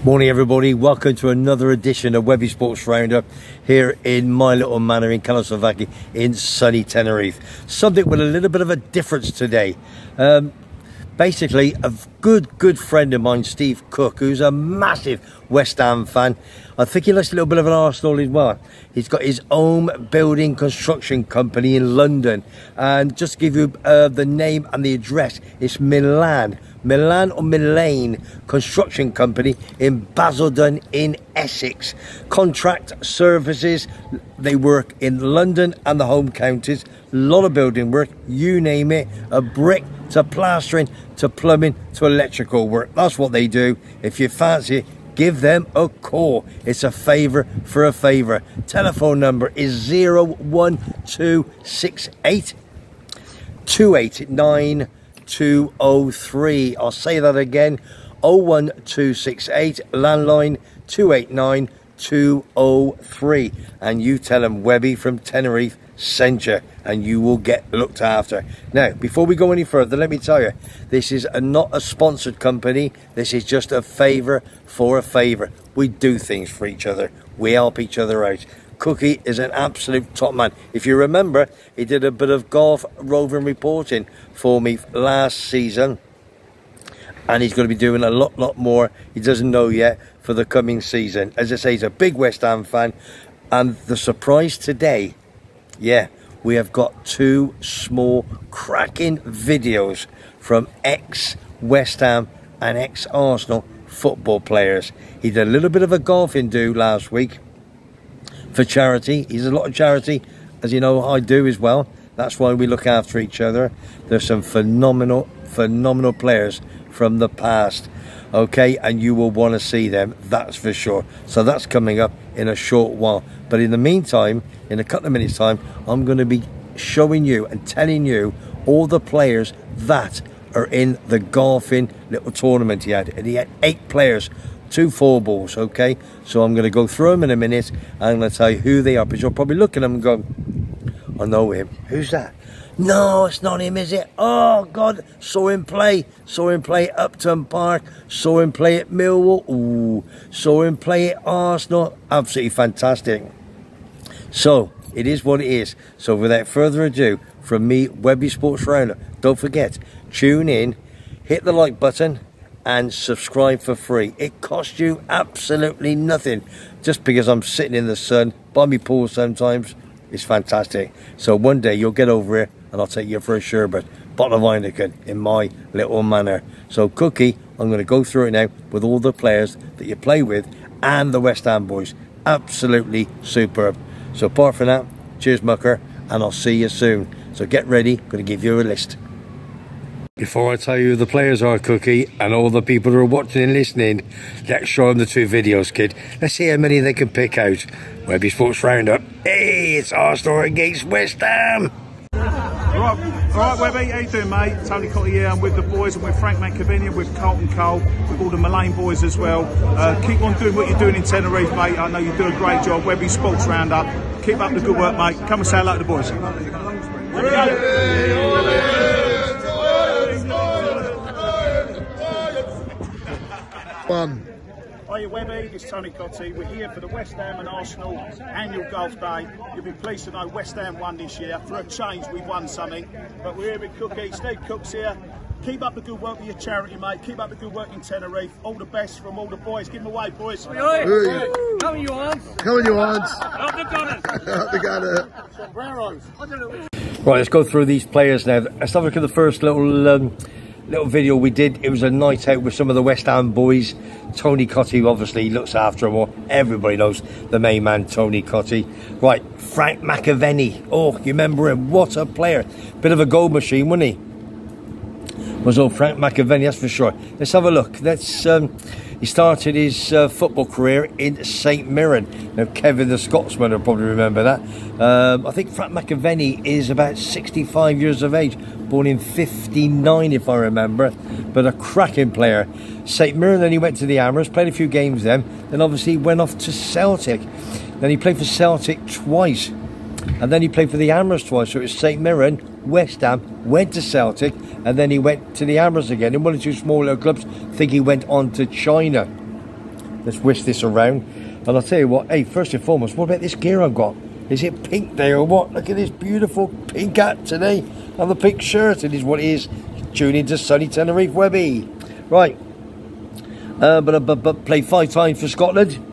Morning everybody, welcome to another edition of Webby Sports Roundup here in my little manor in CAIXESBBXXX in sunny Tenerife. Something with a little bit of a difference today. Basically, a good friend of mine, Steve Cook, who's a massive West Ham fan. I think he likes a little bit of an Arsenal as well. He's got his own building construction company in London. And just to give you the name and the address, it's Milan or Milane Construction Company in Basildon in Essex. Contract services, they work in London and the home counties. A lot of building work, you name it, a brick to plastering to plumbing to electrical work. That's what they do. If you fancy it, give them a call. It's a favour for a favour. Telephone number is 01268 289 203. I'll say that again, 01268 landline 289 203, and you tell them Webby from Tenerife sent you and you will get looked after. Now, before we go any further, let me tell you, this is not a sponsored company. This is just a favour for a favour. We do things for each other. We help each other out. Cookie is an absolute top man. If you remember, he did a bit of golf roving reporting for me last season, and he's going to be doing a lot more. He doesn't know yet for the coming season. As I say, he's a big West Ham fan, and the surprise today, yeah, we have got two small cracking videos from ex-West Ham and ex-Arsenal football players. He did a little bit of a golfing do last week for charity. He's a lot of charity, as you know I do as well. That's why we look after each other. There's some phenomenal players from the past, okay, and you will want to see them, that's for sure. So that's coming up in a short while, but in the meantime, in a couple of minutes time, I'm going to be showing you and telling you all the players that are in the golfing little tournament he had, and he had 8 players, 2 4-balls, okay? So I'm going to go through them in a minute, and I'm going to tell you who they are, because you'll probably look at them and go, I know him. Who's that? No, it's not him, is it? Oh, God, saw him play at Upton Park, saw him play at Millwall, ooh, saw him play at Arsenal, absolutely fantastic. So, it is what it is. So, without further ado, from me, Webby Sports Roundup, don't forget, tune in, hit the like button, and subscribe for free. It costs you absolutely nothing. Just because I'm sitting in the sun by my pool sometimes, it's fantastic. So one day you'll get over here and I'll take you for a sherbet, bottle of Heineken in my little manor. So Cookie, I'm going to go through it now with all the players that you play with and the West Ham boys. Absolutely superb. So apart from that, cheers mucker, and I'll see you soon. So get ready, I'm going to give you a list. Before I tell you who the players are, Cookie, and all the people who are watching and listening, let's show them the 2 videos, kid. Let's see how many they can pick out. Webby Sports Roundup. Hey, it's Arsenal against West Ham. All right, Webby, how you doing, mate? Tony COTTEE here. I'm with the boys. I'm with Frank McAvenny, with Carlton Cole, with all the Milane boys as well. Keep on doing what you're doing in Tenerife, mate. I know you do a great job. Webby Sports Roundup. Keep up the good work, mate. Come and say hello to the boys. Hiya Webby, it's Tony COTTEE. We're here for the West Ham and Arsenal annual golf day. You'll be pleased to know West Ham won this year. For a change, we've won something. But we're here with Cookie. Steve Cook's here. Keep up the good work with your charity, mate. Keep up the good work in Tenerife. All the best from all the boys. Give them away, boys. Come on, you ones. Come on, you ones. Up the gunners. Up the gunner. Sombreros. Right, let's go through these players now. Let's have a look at the first little video we did. It was a night out with some of the West Ham boys. Tony COTTEE obviously looks after them all. Everybody knows the main man, Tony COTTEE. Right, Frank McAvenny. Oh, you remember him? What a player. Bit of a goal machine, wasn't he? Was old Frank McAvenny, that's for sure. Let's have a look. Let's he started his football career in St Mirren. Now, Kevin the Scotsman will probably remember that. I think Frank McAvenny is about 65 years of age, born in 59 if I remember, but a cracking player. St Mirren, then he went to the Hammers, played a few games then obviously went off to Celtic. Then he played for Celtic twice, and then he played for the Hammers twice. So it was St Mirren, West Ham, went to Celtic, and then he went to the Amigos again in one or two small little clubs. I think he went on to China. Let's whisk this around. And I'll tell you what, hey, first and foremost, what about this gear I've got? Is it pink day or what? Look at this beautiful pink hat today. And the pink shirt, it is what it is. Tune into sunny Tenerife, Webby. Right. But played 5 times for Scotland.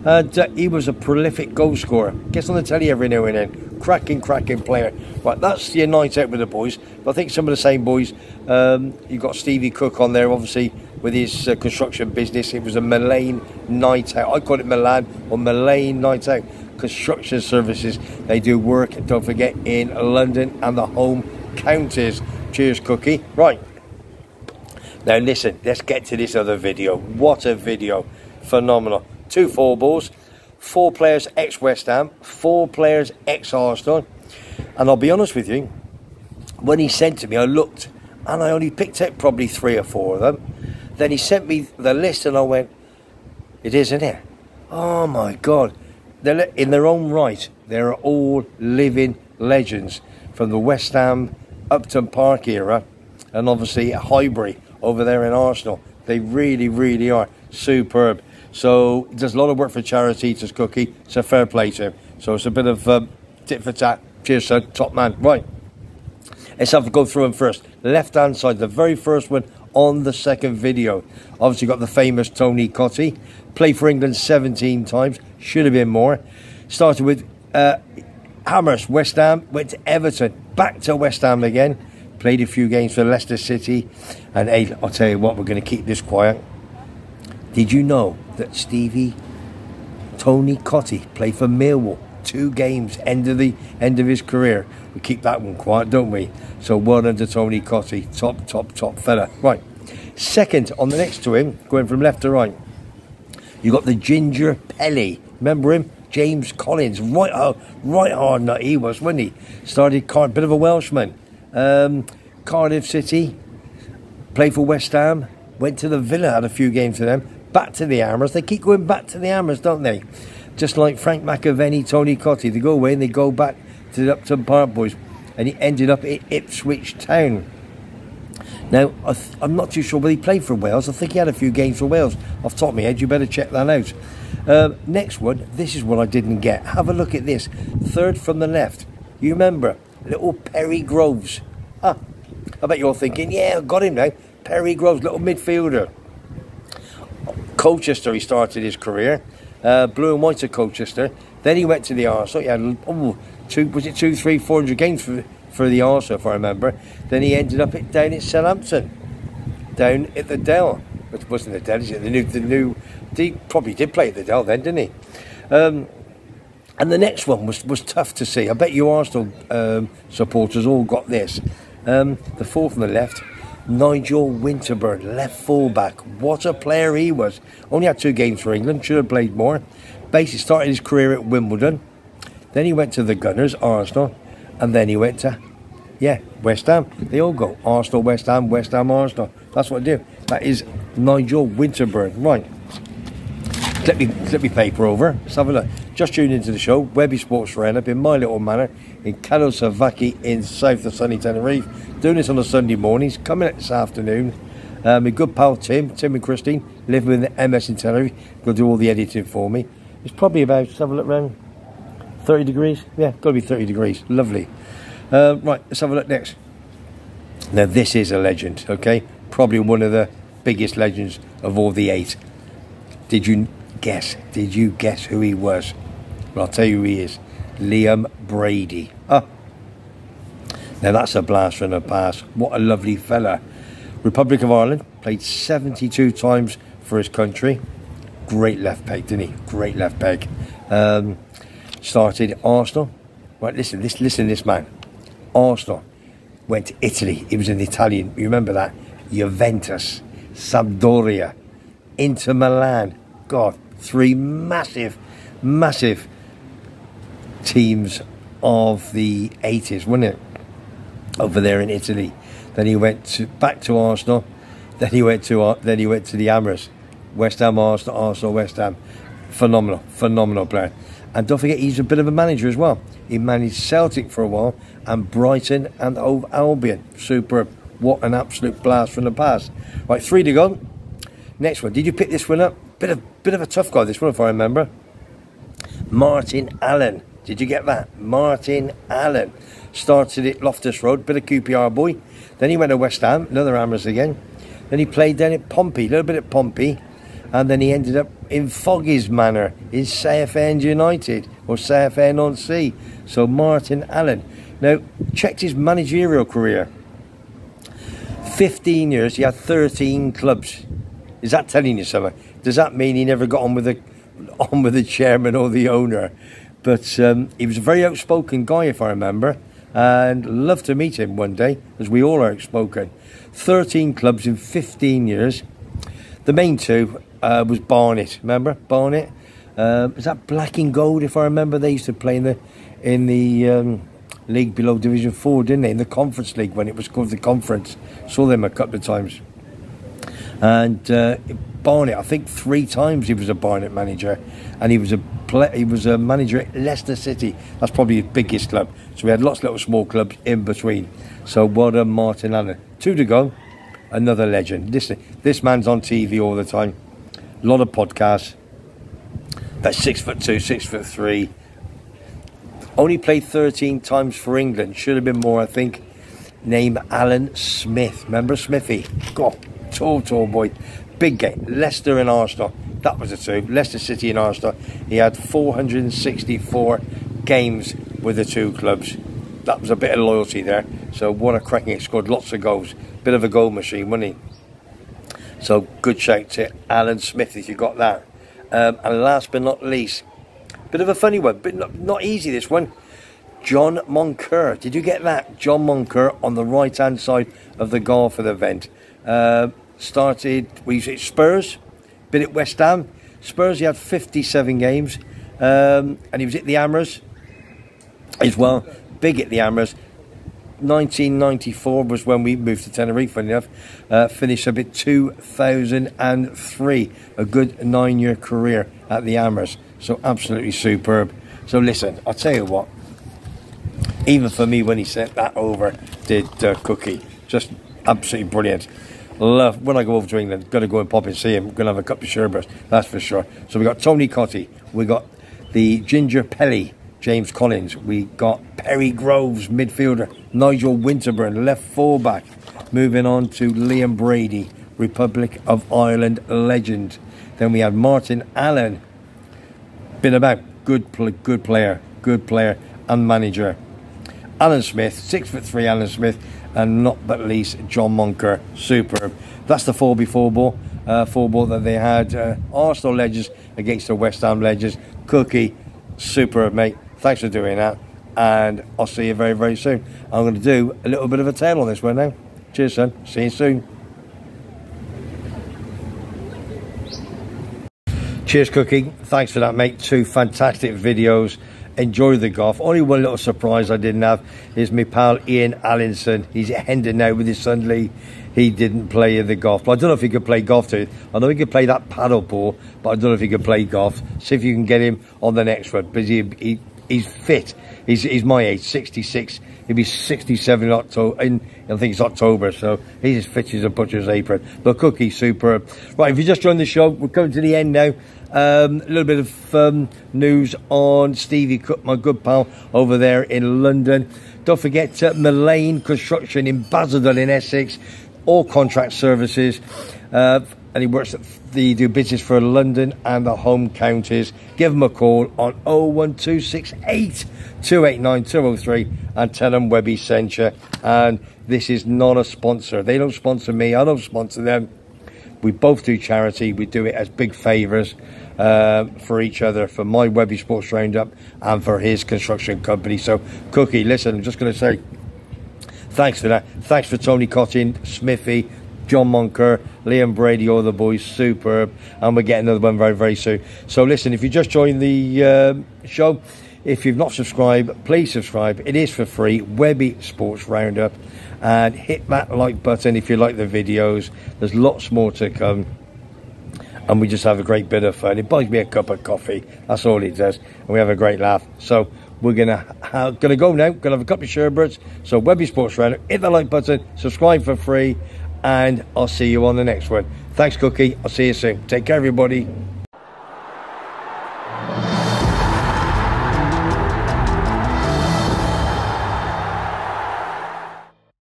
And he was a prolific goal scorer. Gets on the telly every now and then. Cracking player. Right, that's your night out with the boys. But I think some of the same boys. You've got Stevie Cook on there, obviously, with his construction business. It was a Milan night out. I call it Milan or Milan night out. Construction services. They do work, don't forget, in London and the home counties. Cheers, Cookie. Right. Now, listen, let's get to this other video. What a video. Phenomenal. 2 4-balls, 4 players ex-West Ham, 4 players ex-Arsenal. And I'll be honest with you, when he sent to me, I looked and I only picked out probably 3 or 4 of them. Then he sent me the list and I went, it isn't it? Oh my God. They're in their own right. They're all living legends from the West Ham, Upton Park era, and obviously Highbury over there in Arsenal. They really, really are superb. So he does a lot of work for charity, does Cookie. So fair play to him. So it's a bit of tit for tat. Cheers, son. Top man. Right. Let's have to go through them first. Left-hand side, the very first one on the second video. Obviously got the famous Tony COTTEE. Played for England 17 times. Should have been more. Started with Hammers, West Ham. Went to Everton. Back to West Ham again. Played a few games for Leicester City. And hey, I'll tell you what, we're going to keep this quiet. Did you know that Tony COTTEE played for Millwall? 2 games, end of his career. We keep that one quiet, don't we? So well done to Tony COTTEE. Top fella. Right. Second on the next to him, going from left to right, you got the Ginger Pelly. Remember him? James Collins. Right hard nut he was, wasn't he? Started bit of a Welshman. Cardiff City. Played for West Ham. Went to the Villa, had a few games for them. Back to the Hammers. They keep going back to the Hammers, don't they? Just like Frank McAvenny, Tony COTTEE. They go away and they go back to the Upton Park boys. And he ended up at Ipswich Town. Now, I'm not too sure whether he played for Wales. I think he had a few games for Wales. Off the top of my head, you better check that out. Next one, this is what I didn't get. Have a look at this. Third from the left. You remember, little Perry Groves. I bet you're thinking, yeah, I got him now. Perry Groves, little midfielder. Colchester, he started his career. Blue and white at Colchester. Then he went to the Arsenal. He had 400 games for the Arsenal, if I remember. Then he ended up down at Southampton, down at the Dell, which wasn't the Dell, is it? The new. He probably did play at the Dell then, didn't he? And the next one was tough to see. I bet you Arsenal supporters all got this. The fourth on the left. Nigel Winterburn, left fullback. What a player he was. Only had 2 games for England, should have played more. Basically started his career at Wimbledon. Then he went to the Gunners, Arsenal. And then he went to, West Ham. They all go Arsenal, West Ham, Arsenal. That's what they do. That is Nigel Winterburn. Right. Flip me paper over. Let's have a look. Just tuned into the show. Webby Sports Roundup in my little manor in CAIXESBBXXX in south of sunny Tenerife. Doing this on a Sunday morning. He's coming out this afternoon. My good pal Tim and Christine, living with the MS in Tenerife. Going to do all the editing for me. It's probably about, let's have a look round, 30 degrees. Yeah, got to be 30 degrees. Lovely. Right, let's have a look next. Now, this is a legend, okay? Probably one of the biggest legends of all the 8. Did you guess who he was? Well, I'll tell you who he is. Liam Brady. Now that's a blast from the past. What a lovely fella. Republic of Ireland. Played 72 times for his country. Great left peg, didn't he? Great left peg. Started Arsenal. Right, listen this man. Arsenal. Went to Italy. He was in Italian. You remember that? Juventus. Sampdoria. Inter Milan. God, 3 massive teams of the 80s, wasn't it? Over there in Italy. Then he went back to Arsenal. Then he went to the Hammers. West Ham, Arsenal, West Ham. Phenomenal player. And don't forget, he's a bit of a manager as well. He managed Celtic for a while and Brighton and Albion. Superb. What an absolute blast from the past. Right, 3 to go. Next one. Did you pick this one up? Bit of a tough guy, this one, if I remember. Martin Allen. Did you get that? Martin Allen. Started at Loftus Road, bit of QPR boy. Then he went to West Ham, another Hammers again. Then he played down at Pompey, a little bit at Pompey. And then he ended up in Foggy's Manor in Southend United, or Southend-on-Sea. So Martin Allen. Now, checked his managerial career. 15 years, he had 13 clubs. Is that telling you something? Does that mean he never got on with the chairman or the owner? But he was a very outspoken guy, if I remember, and loved to meet him one day, as we all are outspoken. 13 clubs in 15 years. The main two was Barnet. Remember Barnet? Was that Black and Gold? If I remember, they used to play in the league below Division 4, didn't they? In the Conference League when it was called the Conference. Saw them a couple of times. And Barnet, I think 3 times he was a Barnet manager, and he was a manager at Leicester City. That's probably his biggest club. So we had lots of little small clubs in between. So well done, Martin Allen. 2 to go. Another legend. This man's on TV all the time. A lot of podcasts. That's 6'2", 6'3". Only played 13 times for England. Should have been more, I think. Name Alan Smith. Remember Smithy? God, tall boy. Big game. Leicester and Arsenal. That was the 2. Leicester City and Arsenal. He had 464 games with the 2 clubs. That was a bit of loyalty there. So what a cracking. He scored lots of goals. Bit of a goal machine, wasn't he? So good shout to Alan Smith if you got that. And last but not least, bit of a funny one, but not easy this one. John Moncur. Did you get that? John Moncur on the right hand side of the goal for the event. Started, at Spurs, been at West Ham. Spurs, he had 57 games. And he was at the Hammers as well. Big at the Hammers. 1994 was when we moved to Tenerife, funny enough. Finished up at 2003. A good 9-year career at the Hammers. So absolutely superb. So listen, I'll tell you what. Even for me, when he sent that over, did Cookie. Just absolutely brilliant. Love, when I go over to England, got to go and pop and see him. Going to have a cup of sherbet, that's for sure. So we got Tony COTTEE. We got the Ginger Pelly, James Collins. We got Perry Groves, midfielder. Nigel Winterburn, left fullback. Moving on to Liam Brady, Republic of Ireland legend. Then we had Martin Allen. Been about, good player and manager. Alan Smith, 6'3" Alan Smith, and not but least John Moncur, superb. That's the 4x4 ball, 4 that they had. Arsenal legends against the West Ham legends. Cookie, superb, mate. Thanks for doing that, and I'll see you very, very soon. I'm going to do a little bit of a tale on this one now. Cheers, son. See you soon. Cheers, Cookie. Thanks for that, mate. 2 fantastic videos. Enjoy the golf. Only one little surprise I didn't have is my pal Ian Allinson. He's at Hendon now with his son Lee. He didn't play the golf. But I don't know if he could play golf too. I know he could play that paddle ball, but I don't know if he could play golf. See if you can get him on the next one. But he's fit. He's my age, 66. He'll be 67 in October. I think it's October, so he's as fit as a butcher's apron. But Cookie, superb. Right, if you just joined the show, we're coming to the end now. A little bit of news on Stevie Cook, my good pal over there in London. Don't forget Mullane Construction in Basildon in Essex, all contract services, and he works at do business for London and the home counties. Give him a call on 01268 289 203 and tell them Webby sent you. And this is not a sponsor. They don't sponsor me, I don't sponsor them. We both do charity. We do it as big favours for each other, for my Webby Sports Roundup and for his construction company. So, Cookie, listen, I'm just going to say thanks for that. Thanks for Tony COTTEE, Smithy, John Moncur, Liam Brady, all the boys, superb. And we're getting another one very, very soon. So, listen, if you just joined the show, if you've not subscribed, please subscribe. It is for free, Webby Sports Roundup. And hit that like button if you like the videos. There's lots more to come, and we just have a great bit of fun. It buys me a cup of coffee, that's all it does, and we have a great laugh. So we're gonna go now, gonna have a couple of sherbets. So Webby Sports Roundup, hit the like button, subscribe for free, and I'll see you on the next one. Thanks, Cookie. I'll see you soon. Take care, everybody.